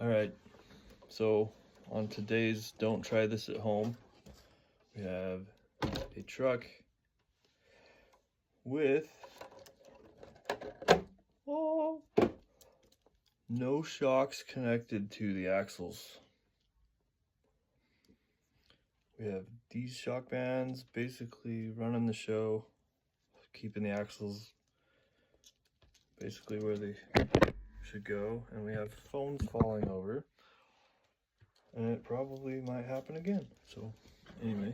Alright, so on today's Don't Try This at Home, we have a truck with no shocks connected to the axles. We have these shock bands basically running the show, keeping the axles basically where they should go, and we have phones falling over, and it probably might happen again. So anyway,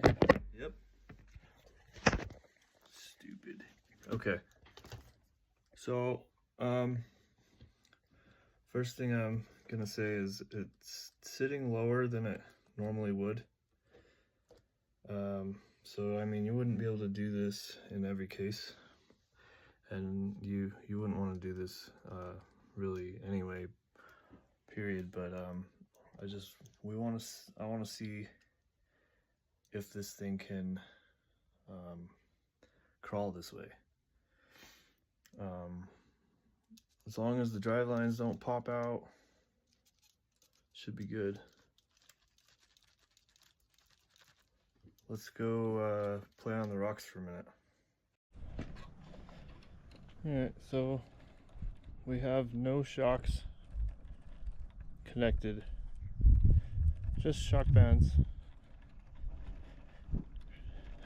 yep, stupid. Okay, so first thing I'm gonna say is it's sitting lower than it normally would. So I mean, you wouldn't be able to do this in every case, and you wouldn't want to do this really anyway, period. But I want to see if this thing can crawl this way. As long as the drive lines don't pop out, should be good. Let's go play on the rocks for a minute. Alright, so we have no shocks connected, just shock bands.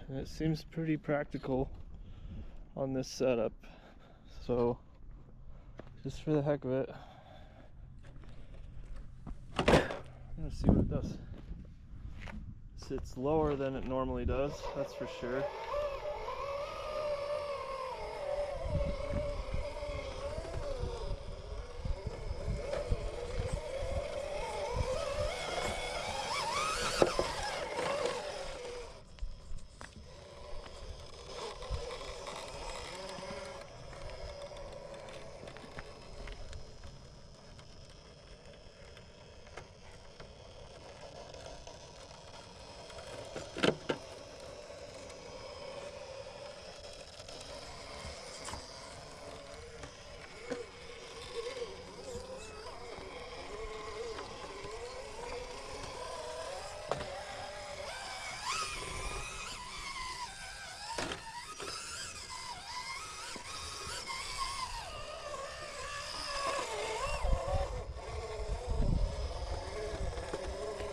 And it seems pretty practical on this setup, so just for the heck of it, I'm gonna see what it does. Sits lower than it normally does, that's for sure.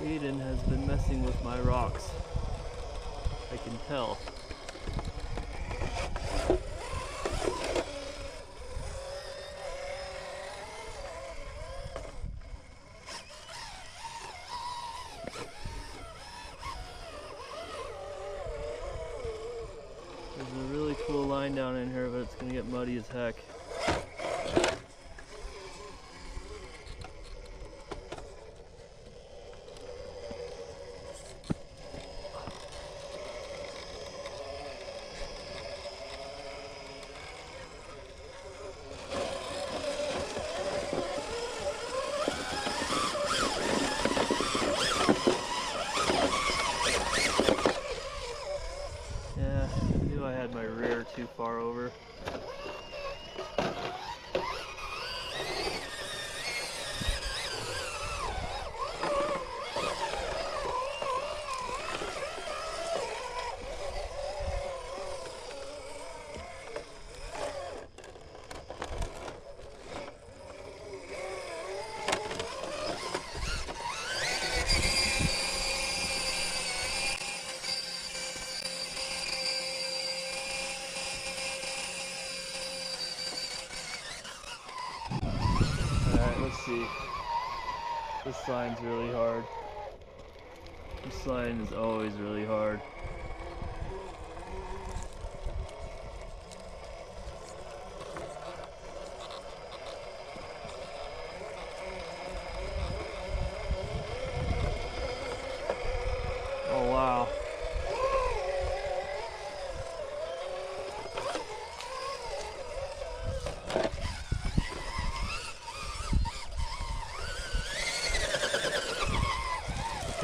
Aiden has been messing with my rocks, I can tell. There's a really cool line down in here, but it's gonna get muddy as heck. I had my rear too far over. Let's see. This line's really hard. This line is always really hard. Oh wow.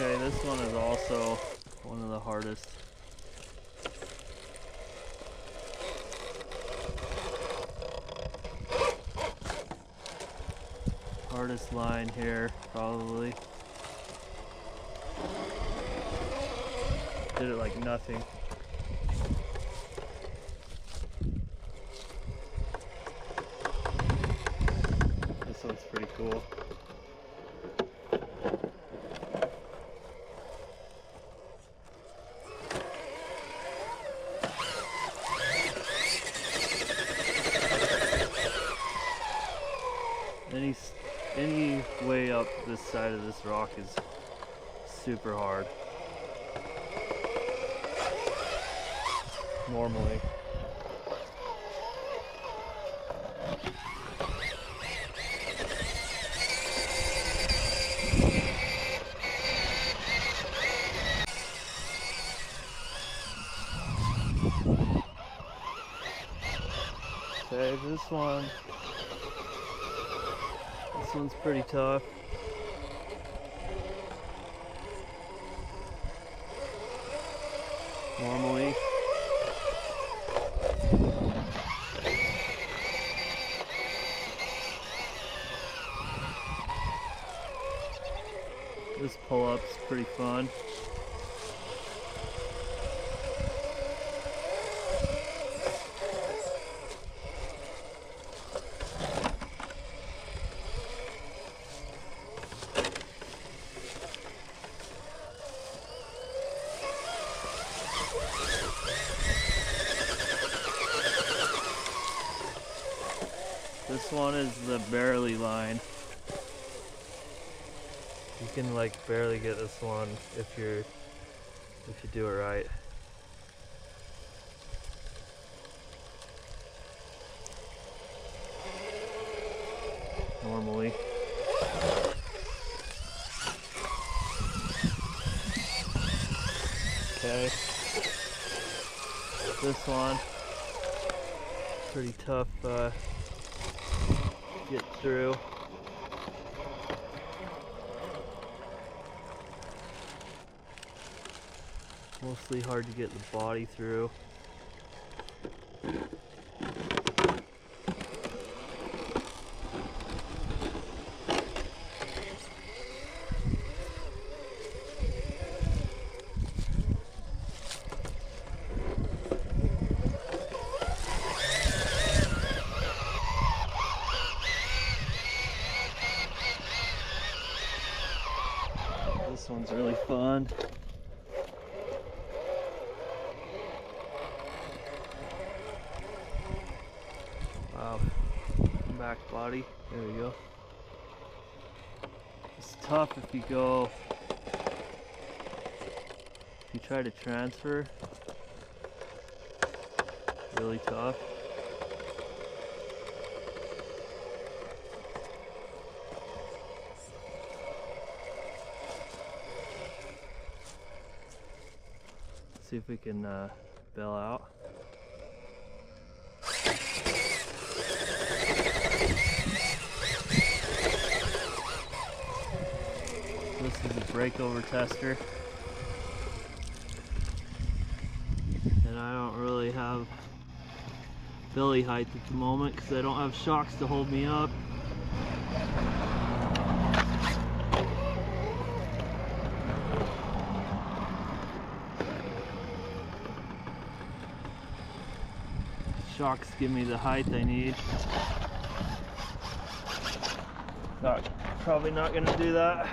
Okay, this one is also one of the hardest. Hardest line here, probably. Did it like nothing. This one's pretty cool. Any way up this side of this rock is super hard. Normally. Okay, this one's pretty tough. Normally. This pull-up's pretty fun. This one is the barely line. You can like barely get this one if you do it right. Normally. Okay. This one, pretty tough get through. Mostly hard to get the body through. This one's really fun. Wow, back body, there we go. It's tough if you try to transfer, really tough. See if we can bail out. This is a breakover tester. And I don't really have belly height at the moment because I don't have shocks to hold me up. Shocks give me the height I need. Probably not gonna do that.